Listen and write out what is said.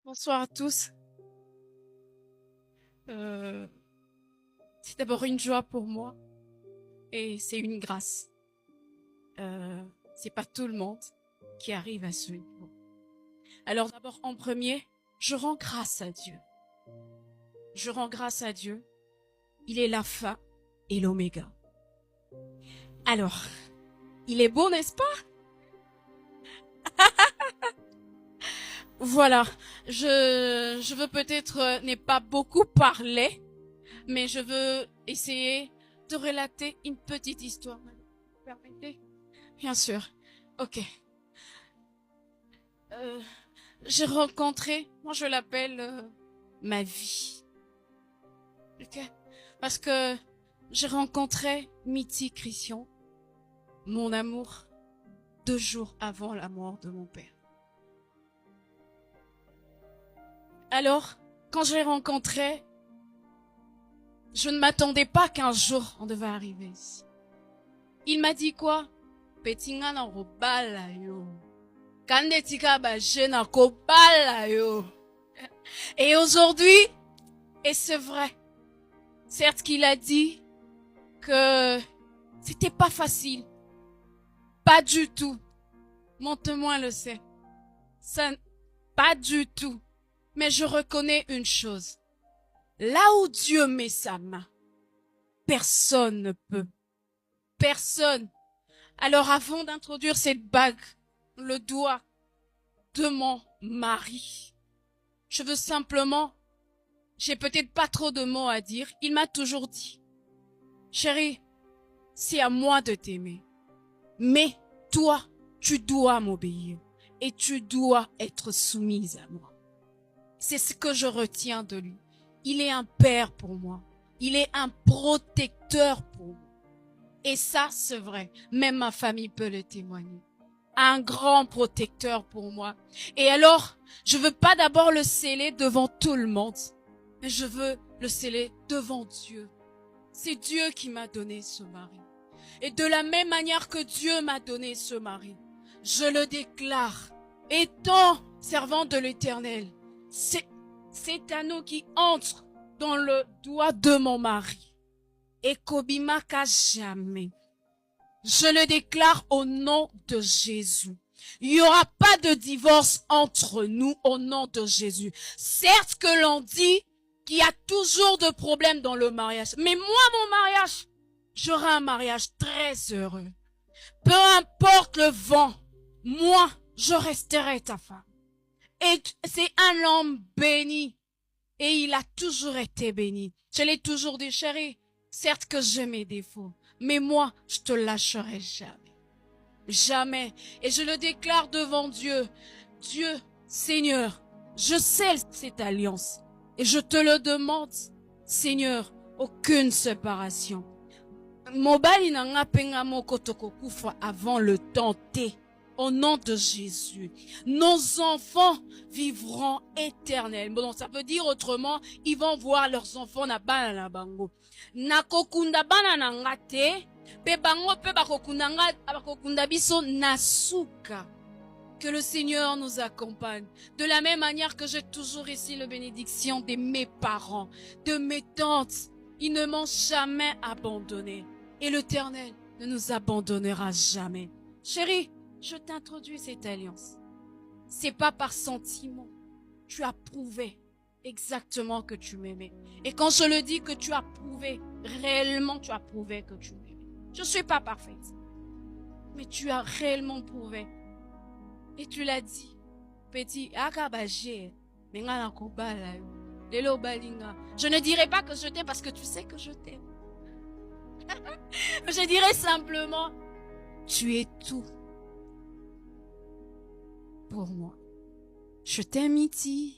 Bonsoir à tous. Euh, c'est d'abord une joie pour moi et c'est une grâce. C'est pas tout le monde qui arrive à ce niveau. Alors d'abord en premier, je rends grâce à Dieu. Je rends grâce à Dieu. Il est l'alpha et l'oméga. Alors, il est beau, n'est-ce pas? Voilà, je veux peut-être ne pas beaucoup parler, mais je veux essayer de relater une petite histoire. Vous permettez? Bien sûr. Ok. Euh, j'ai rencontré, moi je l'appelle ma vie. Ok? Parce que j'ai rencontré Mitty Christian, mon amour, 2 jours avant la mort de mon père. Alors, quand je l'ai rencontré, je ne m'attendais pas qu'un jour on devait arriver ici. Il m'a dit quoi? Petinga na robala yo. Kandetika ba jena kobala yo. Et aujourd'hui, et c'est vrai, certes qu'il a dit que c'était pas facile. Pas du tout. Mon témoin le sait. Ça, pas du tout. Mais je reconnais une chose. Là où Dieu met sa main, personne ne peut. Personne. Alors avant d'introduire cette bague, le doigt de mon mari, je veux simplement, j'ai peut-être pas trop de mots à dire, il m'a toujours dit, chérie, c'est à moi de t'aimer. Mais toi, tu dois m'obéir et tu dois être soumise à moi. C'est ce que je retiens de lui. Il est un père pour moi. Il est un protecteur pour moi. Et ça, c'est vrai. Même ma famille peut le témoigner. Un grand protecteur pour moi. Et alors, je veux pas d'abord le sceller devant tout le monde, mais je veux le sceller devant Dieu. C'est Dieu qui m'a donné ce mari. Et de la même manière que Dieu m'a donné ce mari, je le déclare, étant servant de l'Éternel, cet anneau qui entre dans le doigt de mon mari, et Kobimaka jamais. Je le déclare au nom de Jésus. Il n'y aura pas de divorce entre nous au nom de Jésus. Certes que l'on dit qu'il y a toujours de problèmes dans le mariage, mais moi, mon mariage, j'aurai un mariage très heureux. Peu importe le vent, moi, je resterai ta femme. Et c'est un homme béni. Et il a toujours été béni. Je l'ai toujours dit, chérie, certes que j'ai mes défauts, mais moi, je te lâcherai jamais. Jamais. Et je le déclare devant Dieu. Dieu, Seigneur, je scelle cette alliance. Et je te le demande, Seigneur, aucune séparation. Mobali nanga penga moko tokokufa avant le temps T. Au nom de Jésus, nos enfants vivront éternellement. Bon, ça veut dire autrement, ils vont voir leurs enfants na bana na bango. Na kokunda bana na ngate, pe bango pe bakokunda nga, bakokunda biso na suka. Que le Seigneur nous accompagne. De la même manière que j'ai toujours ici la bénédiction de mes parents, de mes tantes. Ils ne m'ont jamais abandonné. Et l'Éternel ne nous abandonnera jamais. Chérie, je t'introduis cette alliance. C'est pas par sentiment. Tu as prouvé exactement que tu m'aimais. Et quand je le dis que tu as prouvé, réellement tu as prouvé que tu m'aimais. Je suis pas parfaite. Mais tu as réellement prouvé. Et tu l'as dit. Petit, akabaje, mengana kobala yo. Lelo balinga. Je ne dirai pas que je t'aime parce que tu sais que je t'aime. Je dirais simplement, tu es tout pour moi. Je t'aime, Mitty.